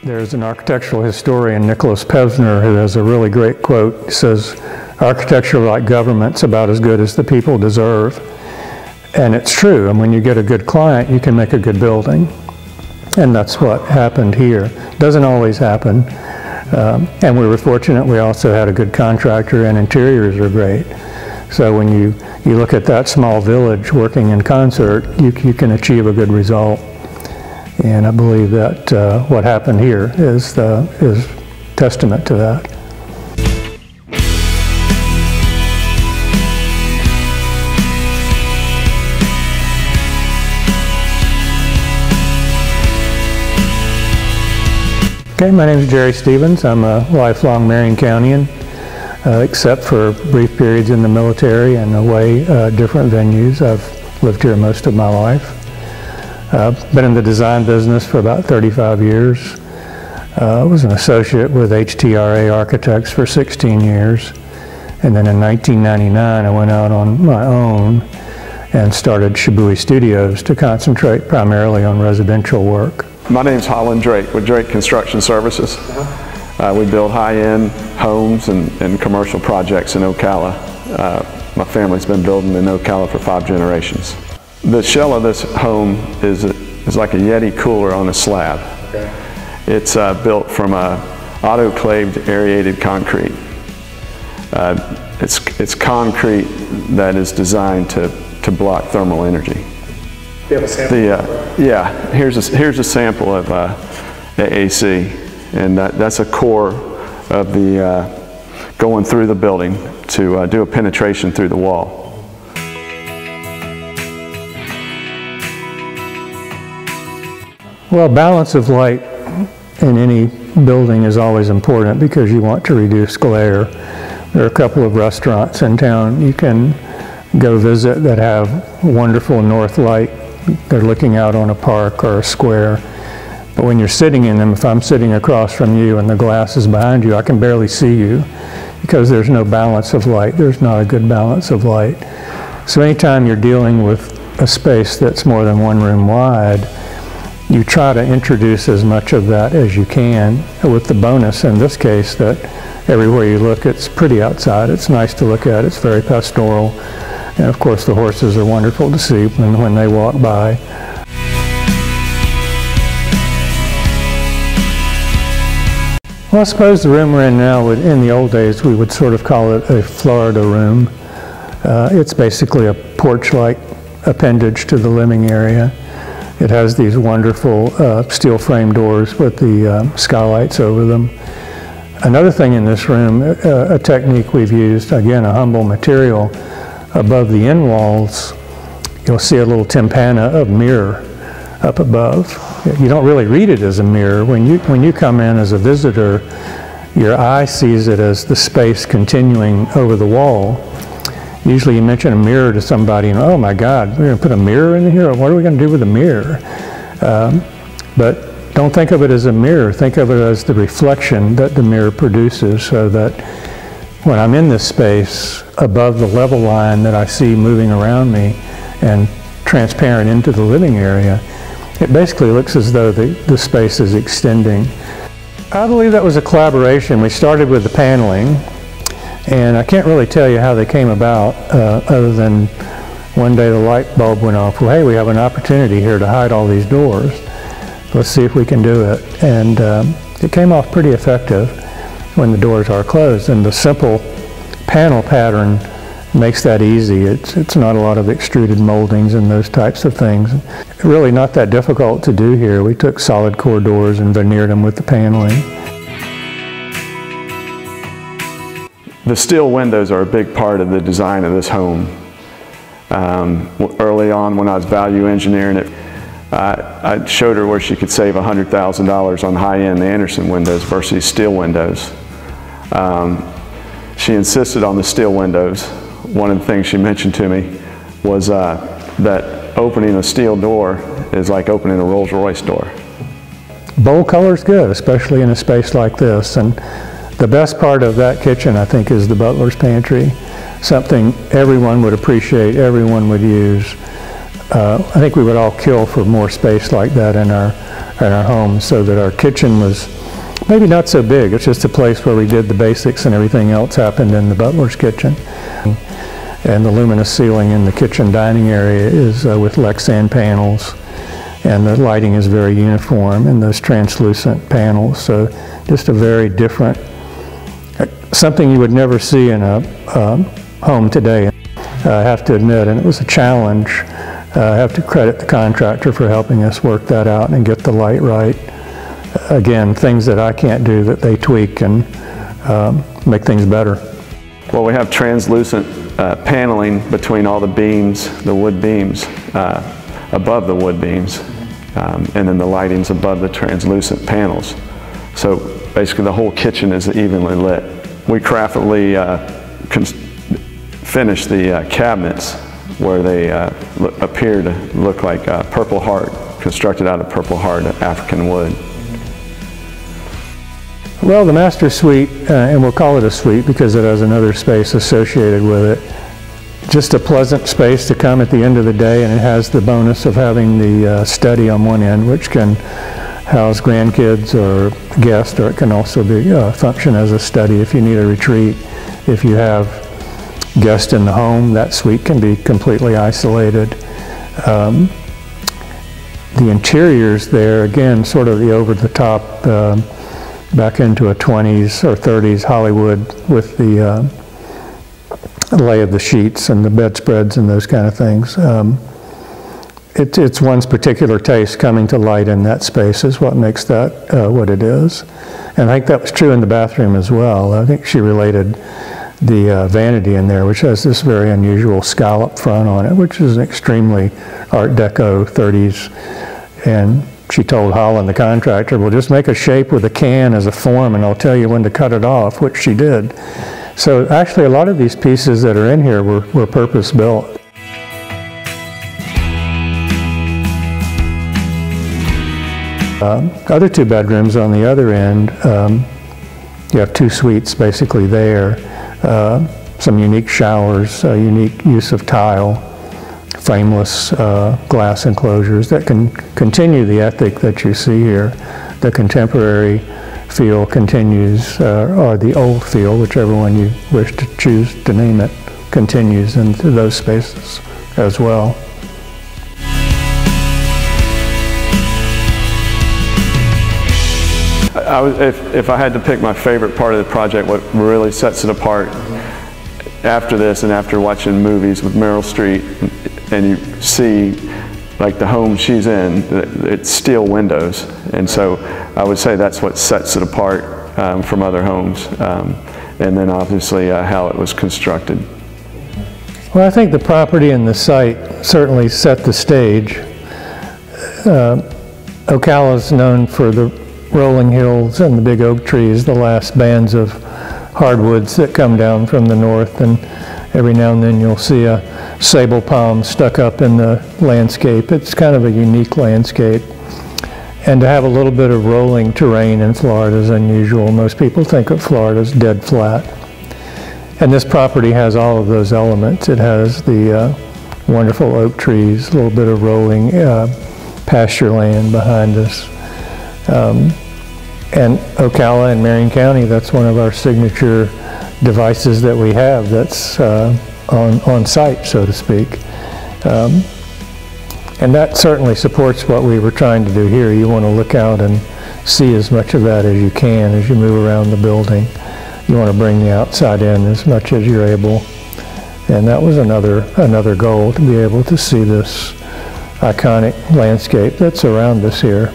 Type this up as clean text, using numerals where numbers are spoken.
There's an architectural historian, Nicholas Pevsner, who has a really great quote. He says, "Architecture, like government's about as good as the people deserve." And it's true. And when you get a good client, you can make a good building. And that's what happened here. Doesn't always happen. And we were fortunate we also had a good contractor, and interiors are great. So when you look at that small village working in concert, you can achieve a good result. And I believe that what happened here is testament to that. Okay, my name is Jerry Stevens. I'm a lifelong Marion Countian, except for brief periods in the military and away different venues. I've lived here most of my life. Been in the design business for about 35 years. I was an associate with HTRA Architects for 16 years. And then in 1999, I went out on my own and started Shibui Studios to concentrate primarily on residential work. My name's Holland Drake with Drake Construction Services. We build high-end homes and commercial projects in Ocala. My family's been building in Ocala for 5 generations. The shell of this home is like a Yeti cooler on a slab. Okay. It's built from autoclaved aerated concrete. It's concrete that is designed to block thermal energy. You have a sample? Yeah, here's a sample of the AC, and that's a core of the going through the building to do a penetration through the wall. Well, balance of light in any building is always important because you want to reduce glare. There are a couple of restaurants in town you can go visit that have wonderful north light. They're looking out on a park or a square. But when you're sitting in them, if I'm sitting across from you and the glass is behind you, I can barely see you because there's no balance of light. There's not a good balance of light. So anytime you're dealing with a space that's more than one room wide, you try to introduce as much of that as you can, with the bonus in this case that everywhere you look, it's pretty outside. It's nice to look at. It's very pastoral. And of course, the horses are wonderful to see when they walk by. Well, I suppose the room we're in now, in the old days, we would sort of call it a Florida room. It's basically a porch-like appendage to the living area. It has these wonderful steel frame doors with the skylights over them. Another thing in this room, a technique we've used, again, a humble material, above the end walls, you'll see a little tympana of mirror up above. You don't really read it as a mirror. When you come in as a visitor, your eye sees it as the space continuing over the wall. Usually you mention a mirror to somebody and, oh my God, we're going to put a mirror in here? What are we going to do with a mirror? But don't think of it as a mirror. Think of it as the reflection that the mirror produces, so that when I'm in this space, above the level line that I see moving around me and transparent into the living area, it basically looks as though the space is extending. I believe that was a collaboration. We started with the paneling, and I can't really tell you how they came about, other than one day the light bulb went off. Well, hey, we have an opportunity here to hide all these doors. Let's see if we can do it. And it came off pretty effective when the doors are closed. And the simple panel pattern makes that easy. It's not a lot of extruded moldings and those types of things. Really not that difficult to do here. We took solid core doors and veneered them with the paneling. The steel windows are a big part of the design of this home. Early on when I was value engineering it, I showed her where she could save $100,000 on high-end Anderson windows versus steel windows. She insisted on the steel windows. One of the things she mentioned to me was that opening a steel door is like opening a Rolls-Royce door. Bold color's good, especially in a space like this. And the best part of that kitchen, I think, is the butler's pantry. Something everyone would appreciate, everyone would use. I think we would all kill for more space like that in our our home, so that our kitchen was maybe not so big. It's just a place where we did the basics and everything else happened in the butler's kitchen. And the luminous ceiling in the kitchen dining area is with Lexan panels, and the lighting is very uniform in those translucent panels. So just a very different, something you would never see in a home today, I have to admit, and it was a challenge. I have to credit the contractor for helping us work that out and get the light right. Again, things that I can't do that they tweak and make things better. Well, we have translucent paneling between all the beams, the wood beams, above the wood beams, and then the lighting's above the translucent panels. So basically the whole kitchen is evenly lit. We craftily finished the cabinets where they appear to look like purple heart, constructed out of purple heart African wood. Well, the master suite, and we'll call it a suite because it has another space associated with it. Just a pleasant space to come at the end of the day, and it has the bonus of having the study on one end, which can house grandkids or guests, or it can also be function as a study if you need a retreat. If you have guests in the home, that suite can be completely isolated. The interiors there, again, sort of the over-the-top, back into a 20s or 30s Hollywood with the lay of the sheets and the bedspreads and those kind of things. It's one's particular taste coming to light in that space is what makes that what it is. And I think that was true in the bathroom as well. I think she related the vanity in there, which has this very unusual scallop front on it, which is an extremely Art Deco 30s. And she told Holland, the contractor, well, just make a shape with a can as a form and I'll tell you when to cut it off, which she did. So actually a lot of these pieces that are in here were purpose built. Other two bedrooms on the other end, you have two suites basically there, some unique showers, unique use of tile, frameless glass enclosures that can continue the ethic that you see here. The contemporary feel continues, or the old feel, whichever one you wish to choose to name it, continues into those spaces as well. If I had to pick my favorite part of the project, what really sets it apart after this and after watching movies with Meryl Streep, and you see like the home she's in, it's steel windows, and so I would say that's what sets it apart from other homes, and then obviously how it was constructed. Well, I think the property and the site certainly set the stage. Ocala is known for the rolling hills and the big oak trees, the last bands of hardwoods that come down from the north, and every now and then you'll see a sable palm stuck up in the landscape. It's kind of a unique landscape. And to have a little bit of rolling terrain in Florida is unusual. Most people think of Florida as dead flat. And this property has all of those elements. It has the wonderful oak trees, a little bit of rolling pasture land behind us. And Ocala in Marion County, that's one of our signature devices that we have that's on site, so to speak. And that certainly supports what we were trying to do here. You want to look out and see as much of that as you can as you move around the building. You want to bring the outside in as much as you're able. And that was another goal, to be able to see this iconic landscape that's around us here.